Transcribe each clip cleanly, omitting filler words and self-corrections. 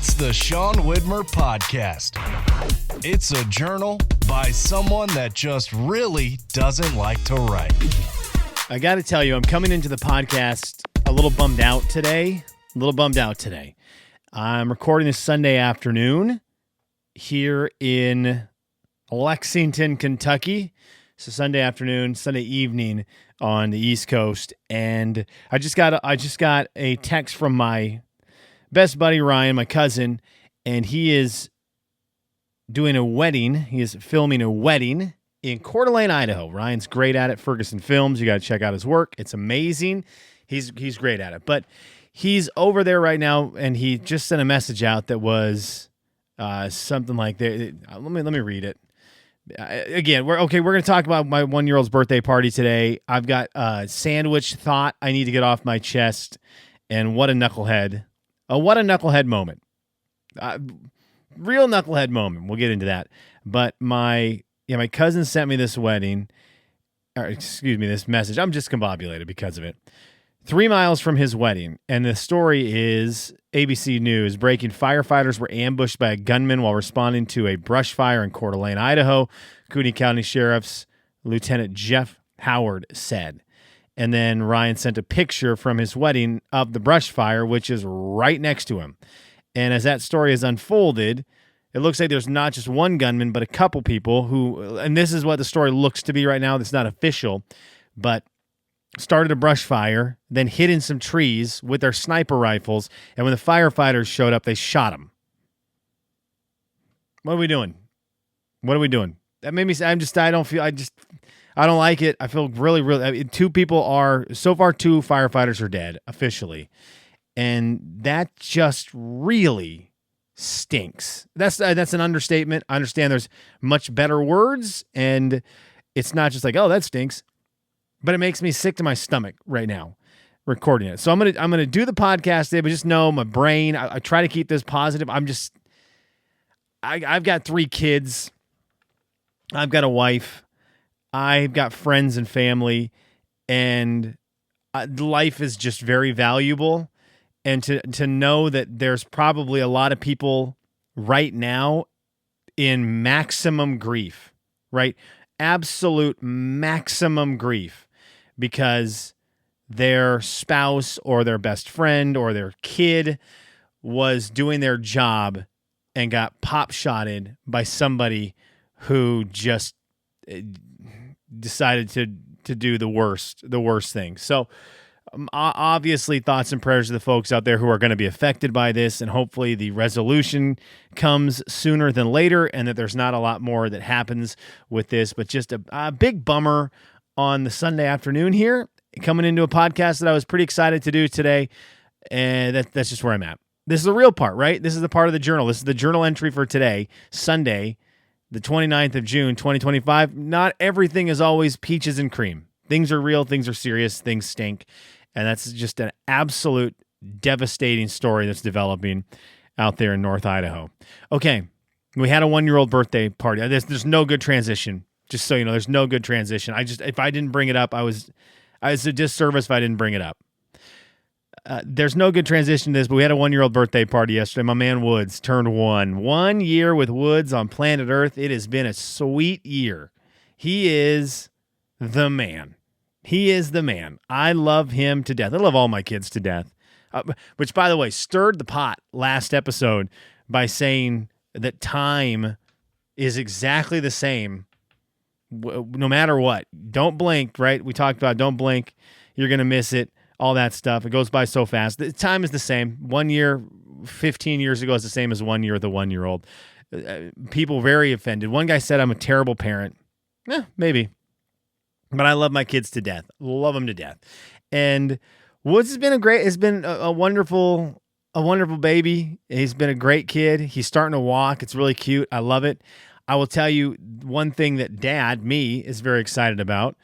It's the Sean Widmer Podcast. It's a journal by someone that just really doesn't like to write. I got to tell you, I'm coming into the podcast a little bummed out today. I'm recording this Sunday afternoon here in Lexington, Kentucky. So Sunday afternoon, Sunday evening on the East Coast, and I just got a text from my best buddy Ryan, my cousin, and he is doing a wedding. He is filming a wedding in Coeur d'Alene, Idaho. Ryan's great at it. Ferguson Films. You got to check out his work. It's amazing. He's great at it. But he's over there right now, and he just sent a message out that was something like that. Let me read it. Again, we're going to talk about my 1-year-old's birthday party today. I've got a sandwich thought I need to get off my chest, and what a knucklehead. What a knucklehead moment. Real knucklehead moment. We'll get into that. But my cousin sent me this this message. I'm just combobulated because of it. 3 miles from his wedding, and the story is ABC News breaking: firefighters were ambushed by a gunman while responding to a brush fire in Coeur d'Alene, Idaho. Cooney County Sheriff's Lieutenant Jeff Howard said. And then Ryan sent a picture from his wedding of the brush fire, which is right next to him. And as that story is unfolded, it looks like there's not just one gunman, but a couple people who, and this is what the story looks to be right now. That's not official, but started a brush fire, then hid in some trees with their sniper rifles, and when the firefighters showed up, they shot them. What are we doing? That made me say, I don't like it. I feel really, two firefighters are dead officially, and that just really stinks. That's an understatement. I understand there's much better words, and it's not just like, oh, that stinks. But it makes me sick to my stomach right now recording it. So I'm gonna do the podcast today, but just know my brain. I try to keep this positive. I've got 3 kids. I've got a wife. I've got friends and family, and life is just very valuable. And to know that there's probably a lot of people right now in maximum grief, right? Absolute maximum grief. Because their spouse or their best friend or their kid was doing their job and got pop-shotted by somebody who just decided to do the worst thing. So obviously thoughts and prayers to the folks out there who are going to be affected by this, and hopefully the resolution comes sooner than later and that there's not a lot more that happens with this. But just a big bummer on the Sunday afternoon here, coming into a podcast that I was pretty excited to do today, and that's just where I'm at. This is the real part, right? This is the part of the journal. This is the journal entry for today, Sunday, the 29th of June, 2025. Not everything is always peaches and cream. Things are real, things are serious, things stink, and that's just an absolute devastating story that's developing out there in North Idaho. Okay, we had a 1-year-old birthday party. There's no good transition. Just so you know, there's no good transition. If I didn't bring it up, I was a disservice if I didn't bring it up. There's no good transition to this, but we had a 1-year-old birthday party yesterday. My man Woods turned 1. 1 year with Woods on planet Earth. It has been a sweet year. He is the man. I love him to death. I love all my kids to death. Which, by the way, stirred the pot last episode by saying that time is exactly the same no matter what. Don't blink, right? We talked about don't blink. You're going to miss it. All that stuff. It goes by so fast. The time is the same. 1 year, 15 years ago is the same as 1 year with a 1-year-old. People very offended. One guy said I'm a terrible parent. Maybe. But I love my kids to death. Love them to death. And Woods has been a wonderful baby. He's been a great kid. He's starting to walk. It's really cute. I love it. I will tell you one thing that Dad, me, is very excited about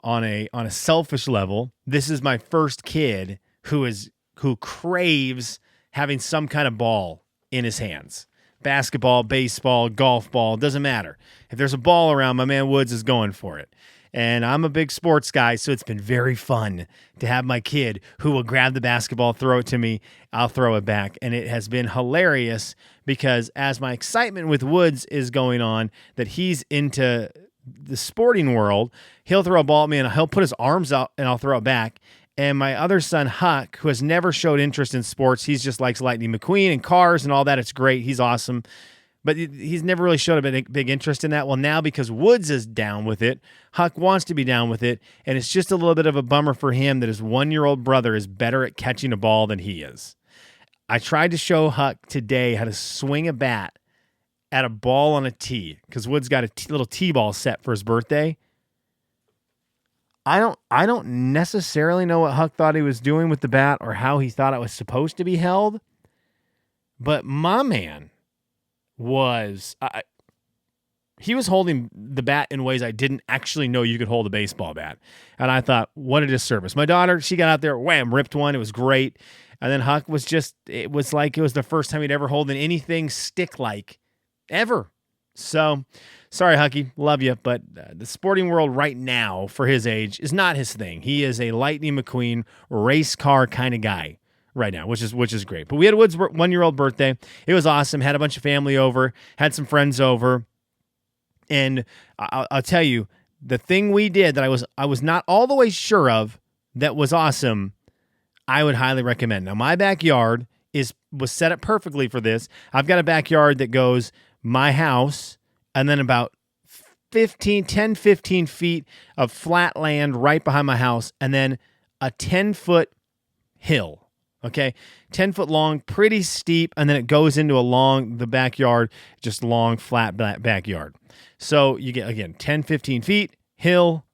on a selfish level. This is my first kid who craves having some kind of ball in his hands. Basketball, baseball, golf ball, doesn't matter. If there's a ball around, my man Woods is going for it. And I'm a big sports guy, so it's been very fun to have my kid who will grab the basketball, throw it to me, I'll throw it back. And it has been hilarious because as my excitement with Woods is going on, that he's into the sporting world, he'll throw a ball at me and he'll put his arms out and I'll throw it back. And my other son, Huck, who has never showed interest in sports, he's just likes Lightning McQueen and cars and all that. It's great. He's awesome. But he's never really showed a big interest in that. Well, now because Woods is down with it, Huck wants to be down with it, and it's just a little bit of a bummer for him that his 1-year-old brother is better at catching a ball than he is. I tried to show Huck today how to swing a bat at a ball on a tee because Woods got a little tee-ball set for his birthday. I don't necessarily know what Huck thought he was doing with the bat or how he thought it was supposed to be held, but my man he was holding the bat in ways I didn't actually know you could hold a baseball bat. And I thought, what a disservice. My daughter, she got out there, wham, ripped one. It was great. And then Huck it was like it was the first time he'd ever holding anything stick-like ever. So, sorry, Hucky, love you. But the sporting world right now for his age is not his thing. He is a Lightning McQueen race car kind of guy right now, which is great. But we had Wood's 1-year-old birthday. It was awesome. Had a bunch of family over, had some friends over. And I'll tell you, the thing we did that I was not all the way sure of that was awesome, I would highly recommend. Now, my backyard was set up perfectly for this. I've got a backyard that goes my house and then about 15 feet of flat land right behind my house and then a 10-foot hill. Okay, 10 foot long, pretty steep, and then it goes into the backyard, just long, flat backyard. So you get, again, 10, 15 feet, hill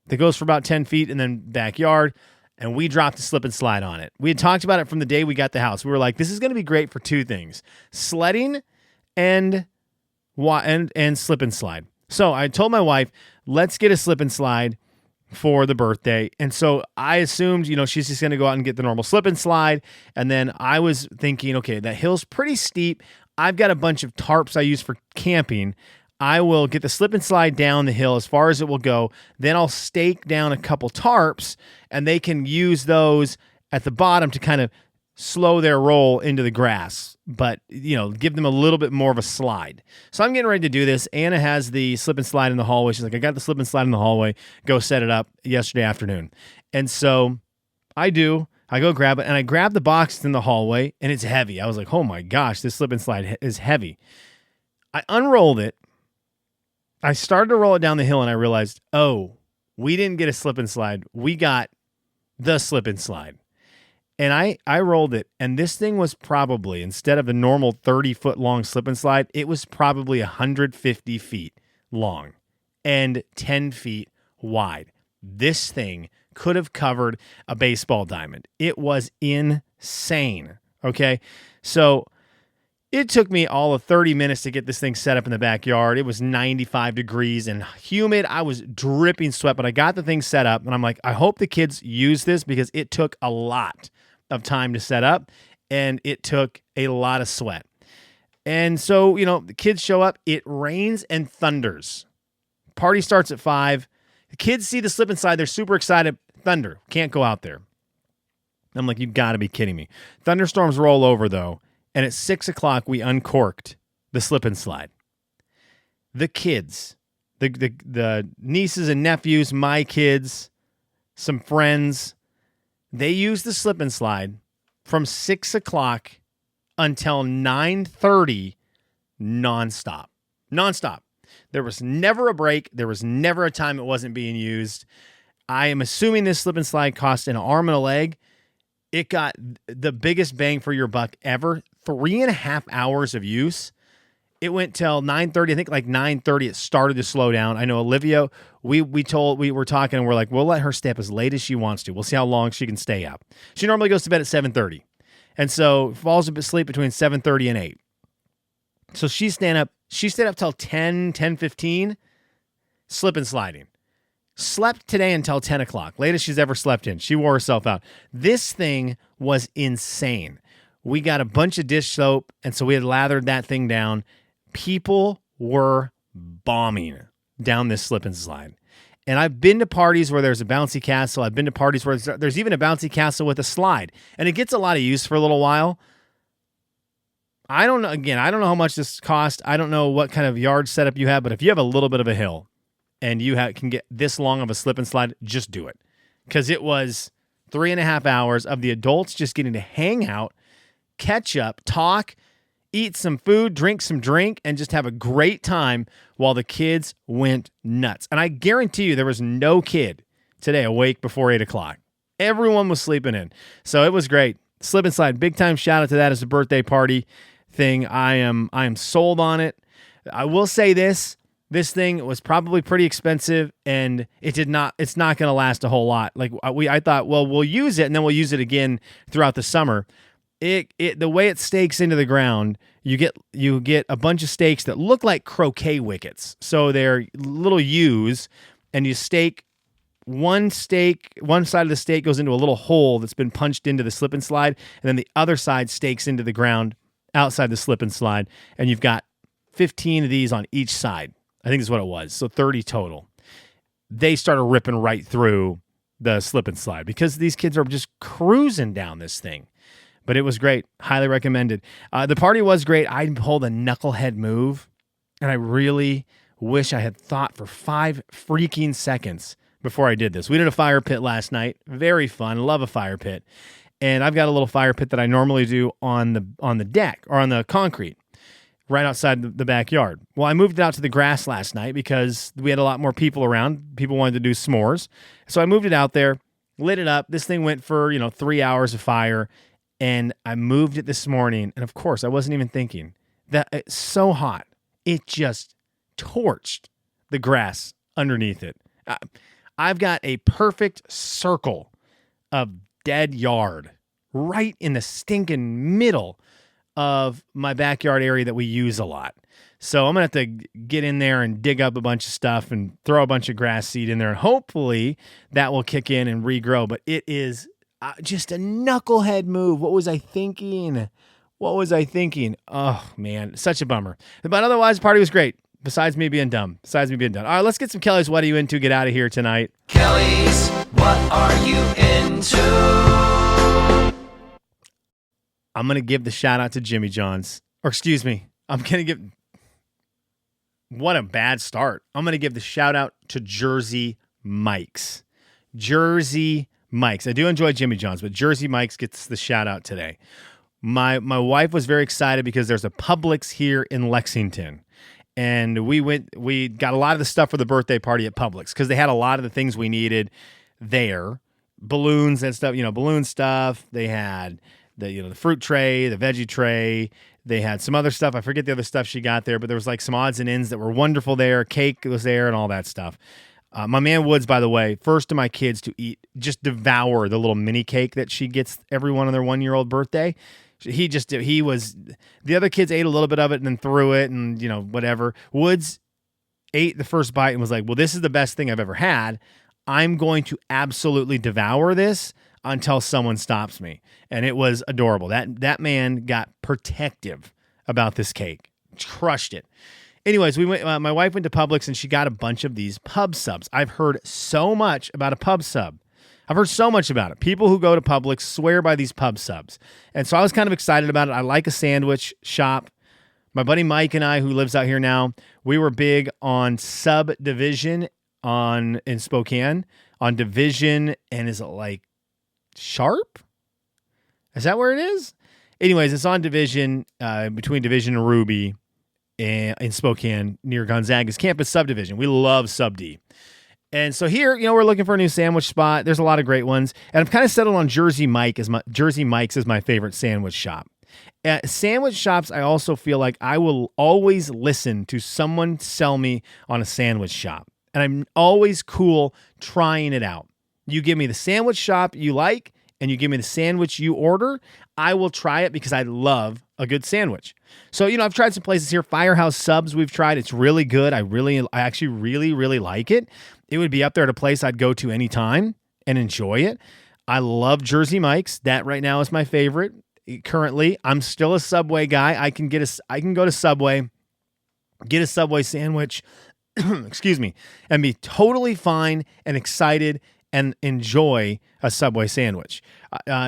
that goes for about 10 feet, and then backyard, and we dropped a slip and slide on it. We had talked about it from the day we got the house. We were like, this is going to be great for two things, sledding and slip and slide. So I told my wife, let's get a slip and slide for the birthday. And so I assumed, she's just going to go out and get the normal slip and slide. And then I was thinking, okay, that hill's pretty steep. I've got a bunch of tarps I use for camping. I will get the slip and slide down the hill as far as it will go. Then I'll stake down a couple tarps and they can use those at the bottom to kind of slow their roll into the grass, but, give them a little bit more of a slide. So I'm getting ready to do this. Anna has the slip and slide in the hallway. She's like, I got the slip and slide in the hallway. Go set it up yesterday afternoon. And so I do. I go grab it, and I grab the box in the hallway, and it's heavy. I was like, oh my gosh, this slip and slide is heavy. I unrolled it. I started to roll it down the hill, and I realized, oh, we didn't get a slip and slide. We got the slip and slide. And I rolled it, and this thing was probably, instead of a normal 30-foot long slip and slide, it was probably 150 feet long and 10 feet wide. This thing could have covered a baseball diamond. It was insane, okay? So it took me all of 30 minutes to get this thing set up in the backyard. It was 95 degrees and humid. I was dripping sweat, but I got the thing set up, and I'm like, I hope the kids use this because it took a lot of time to set up, and it took a lot of sweat. And so, the kids show up, it rains and thunders. Party starts at 5. The kids see the slip and slide, they're super excited. Thunder, can't go out there. I'm like, you gotta be kidding me. Thunderstorms roll over though, and at 6 o'clock we uncorked the slip and slide. The kids, the nieces and nephews, my kids, some friends, they used the slip and slide from 6 o'clock until 9:30 nonstop. Nonstop. There was never a break. There was never a time it wasn't being used. I am assuming this slip and slide cost an arm and a leg. It got the biggest bang for your buck ever. 3.5 hours of use. It went till 9:30. I think like 9:30 it started to slow down. I know Olivia, we were talking and we're like, we'll let her stay up as late as she wants to. We'll see how long she can stay up. She normally goes to bed at 7:30. And so falls asleep between 7:30 and 8. So she stayed up till 10:15, slip and sliding. Slept today until 10 o'clock. Latest she's ever slept in. She wore herself out. This thing was insane. We got a bunch of dish soap, and so we had lathered that thing down. People were bombing down this slip and slide. And I've been to parties where there's a bouncy castle. I've been to parties where there's even a bouncy castle with a slide. And it gets a lot of use for a little while. I don't know. Again, I don't know how much this cost. I don't know what kind of yard setup you have. But if you have a little bit of a hill and you can get this long of a slip and slide, just do it. Because it was 3.5 hours of the adults just getting to hang out, catch up, talk, eat some food, drink some drink, and just have a great time while the kids went nuts. And I guarantee you there was no kid today awake before 8 o'clock. Everyone was sleeping in. So it was great. Slip and slide. Big time shout out to that as a birthday party thing. I am sold on it. I will say this thing was probably pretty expensive, and it's not going to last a whole lot. Like I thought, well, we'll use it and then we'll use it again throughout the summer. The way it stakes into the ground, you get a bunch of stakes that look like croquet wickets. So they're little U's, and you stake one side of the stake goes into a little hole that's been punched into the slip and slide, and then the other side stakes into the ground outside the slip and slide, and you've got 15 of these on each side. I think is what it was. So 30 total. They started ripping right through the slip and slide because these kids are just cruising down this thing. But it was great. Highly recommended. The party was great. I pulled a knucklehead move, and I really wish I had thought for 5 freaking seconds before I did this. We did a fire pit last night. Very fun. Love a fire pit. And I've got a little fire pit that I normally do on the deck or on the concrete right outside the backyard. Well, I moved it out to the grass last night because we had a lot more people around. People wanted to do s'mores. So I moved it out there, lit it up. This thing went for, 3 hours of fire. And I moved it this morning, and of course, I wasn't even thinking that it's so hot. It just torched the grass underneath it. I've got a perfect circle of dead yard right in the stinking middle of my backyard area that we use a lot. So I'm going to have to get in there and dig up a bunch of stuff and throw a bunch of grass seed in there, and hopefully that will kick in and regrow. But it is just a knucklehead move. What was I thinking? Oh, man. Such a bummer. But otherwise, the party was great. Besides me being dumb. All right, let's get some Kelly's What Are You Into? Get out of here tonight. Kelly's What Are You Into? I'm going to give the shout out to Jimmy John's. Or excuse me. I'm going to give... What a bad start. I'm going to give the shout out to Jersey Mike's. Jersey Mike's. I do enjoy Jimmy John's, but Jersey Mike's gets the shout out today. My wife was very excited because there's a Publix here in Lexington. And we got a lot of the stuff for the birthday party at Publix because they had a lot of the things we needed there. Balloons and stuff, balloon stuff. They had the fruit tray, the veggie tray. They had some other stuff. I forget the other stuff she got there, but there was like some odds and ends that were wonderful there. Cake was there and all that stuff. My man Woods, by the way, first of my kids to just devour the little mini cake that she gets everyone on their 1-year-old birthday. The other kids ate a little bit of it and then threw it and, whatever. Woods ate the first bite and was like, well, this is the best thing I've ever had. I'm going to absolutely devour this until someone stops me. And it was adorable. That man got protective about this cake. Crushed it. Anyways, my wife went to Publix and she got a bunch of these pub subs. I've heard so much about a pub sub. I've heard so much about it. People who go to Publix swear by these pub subs. And so I was kind of excited about it. I like a sandwich shop. My buddy Mike and I, who lives out here now, we were big on Subdivision in Spokane, on Division, and is it like Sharp? Is that where it is? Anyways, it's on Division, between Division and Ruby in Spokane near Gonzaga's campus. Subdivision. We love Sub D. And so here, we're looking for a new sandwich spot. There's a lot of great ones. And I've kind of settled on Jersey Mike's as my favorite sandwich shop. At sandwich shops, I also feel like I will always listen to someone sell me on a sandwich shop. And I'm always cool trying it out. You give me the sandwich shop you like, and you give me the sandwich you order, I will try it because I love a good sandwich. So, I've tried some places here. Firehouse Subs we've tried. It's really good. I actually really, really like it. It would be up there at a place I'd go to anytime and enjoy it. I love Jersey Mike's. That right now is my favorite. Currently, I'm still a Subway guy. I can go to Subway, get a Subway sandwich, excuse me, and be totally fine and excited and enjoy a Subway sandwich.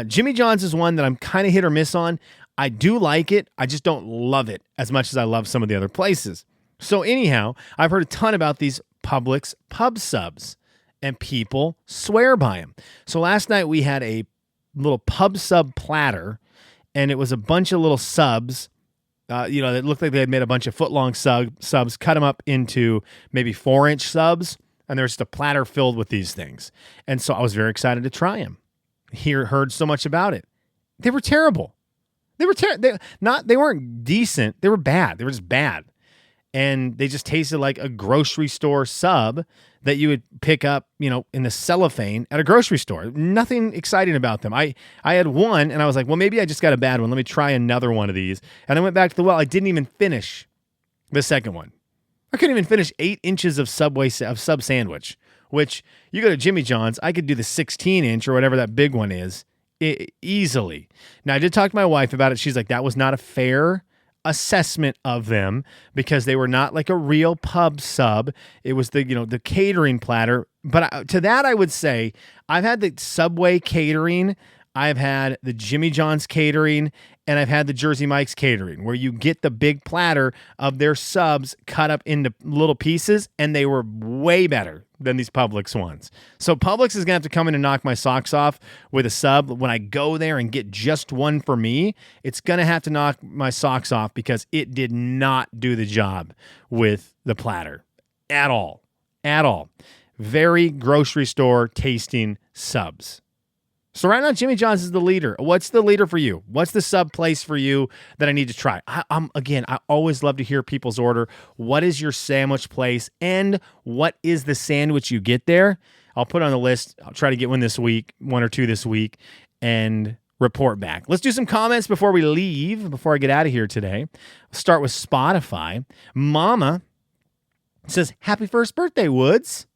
Jimmy John's is one that I'm kind of hit or miss on. I do like it. I just don't love it as much as I love some of the other places. So anyhow, I've heard a ton about these Publix pub subs, and people swear by them. So last night we had a little pub sub platter, and it was a bunch of little subs. That looked like they had made a bunch of foot-long subs, cut them up into maybe 4-inch subs, and there's just a platter filled with these things. And so I was very excited to try them. Heard so much about it. They were terrible. They weren't decent. They were bad. They were just bad. And they just tasted like a grocery store sub that you would pick up, in the cellophane at a grocery store. Nothing exciting about them. I had one, and I was like, well, maybe I just got a bad one. Let me try another one of these. And I went back to the well. I didn't even finish the second one. I couldn't even finish 8 inches of sub sandwich, which you go to Jimmy John's, I could do the 16-inch or whatever that big one is easily. Now, I did talk to my wife about it. She's like, that was not a fair assessment of them because they were not like a real pub sub. It was the catering platter. But to that, I would say I've had the Subway catering, I've had the Jimmy John's catering, and I've had the Jersey Mike's catering, where you get the big platter of their subs cut up into little pieces, and they were way better than these Publix ones. So Publix is going to have to come in and knock my socks off with a sub. When I go there and get just one for me, it's going to have to knock my socks off because it did not do the job with the platter at all. At all. Very grocery store tasting subs. So right now, Jimmy John's is the leader. What's the leader for you? What's the sub place for you that I need to try? I always love to hear people's order. What is your sandwich place, and what is the sandwich you get there? I'll put it on the list. I'll try to get one or two this week, and report back. Let's do some comments before we leave, before I get out of here today. I'll start with Spotify. Mama says, happy first birthday, Woods,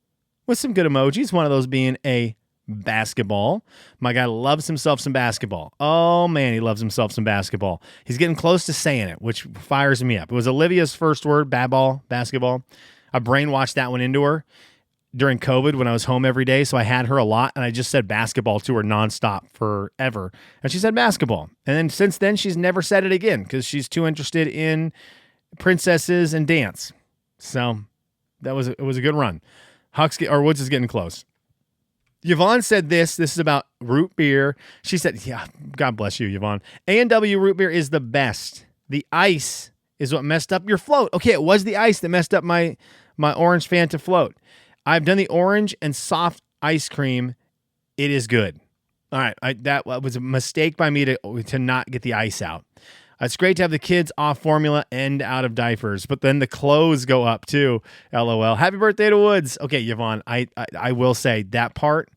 with some good emojis, one of those being a basketball. My guy loves himself some basketball. Oh man, he loves himself some basketball. He's getting close to saying it, which fires me up. It was Olivia's first word, basketball. I brainwashed that one into her during COVID when I was home every day, so I had her a lot, and I just said basketball to her nonstop forever, and she said basketball. And then since then, she's never said it again because she's too interested in princesses and dance. So it was a good run. Woods is getting close. Yvonne said this is about root beer. She said, yeah, God bless you, Yvonne. A&W root beer is the best. The ice is what messed up your float. Okay, it was the ice that messed up my orange Fanta float. I've done the orange and soft ice cream. It is good. All right, that was a mistake by me to not get the ice out. It's great to have the kids off formula and out of diapers, but then the clothes go up too. LOL. Happy birthday to Woods. Okay, Yvonne, I will say that part,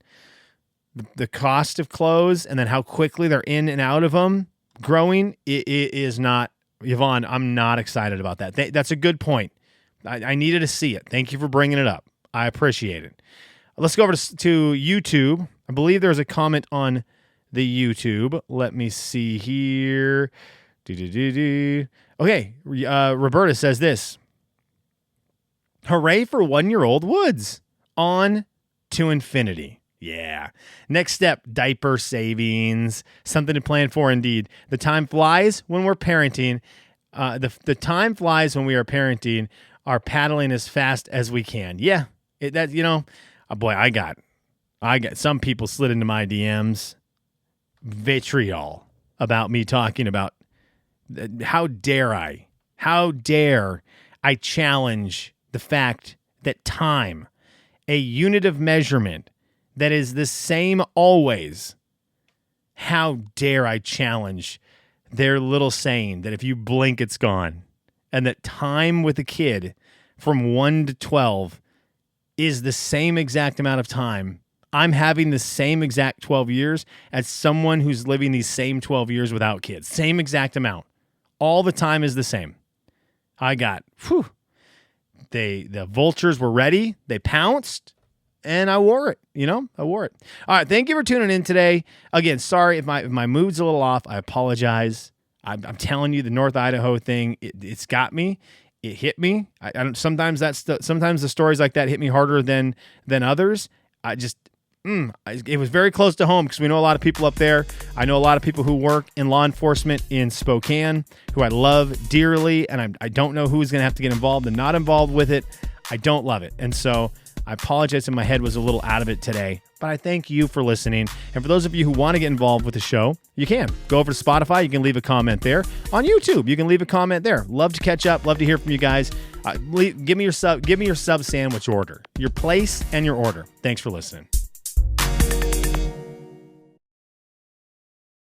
the cost of clothes and then how quickly they're in and out of them growing, it is not, Yvonne, I'm not excited about that. That's a good point. I needed to see it. Thank you for bringing it up. I appreciate it. Let's go over to YouTube. I believe there's a comment on the YouTube. Let me see here. Okay, Roberta says this. Hooray for 1-year-old Woods. On to infinity. Yeah. Next step, diaper savings. Something to plan for indeed. The time flies when we're parenting. The time flies when we are parenting, are paddling as fast as we can. Yeah. I got some people slid into my DMs. Vitriol about me talking about how dare I challenge the fact that time, a unit of measurement that is the same always, how dare I challenge their little saying that if you blink, it's gone, and that time with a kid from 1 to 12 is the same exact amount of time. I'm having the same exact 12 years as someone who's living these same 12 years without kids. Same exact amount. All the time is the same. The vultures were ready. They pounced, and I wore it. I wore it. All right, thank you for tuning in today. Again, sorry if my mood's a little off. I apologize. I'm telling you, the North Idaho thing, it's got me. it hit me. I don't. Sometimes sometimes the stories like that hit me harder than others. It was very close to home because we know a lot of people up there. I know a lot of people who work in law enforcement in Spokane who I love dearly, and I don't know who's going to have to get involved and not involved with it. I don't love it. And so I apologize if my head was a little out of it today, but I thank you for listening. And for those of you who want to get involved with the show, you can. Go over to Spotify. You can leave a comment there. On YouTube, you can leave a comment there. Love to catch up. Love to hear from you guys. Give me your sub sandwich order, your place and your order. Thanks for listening.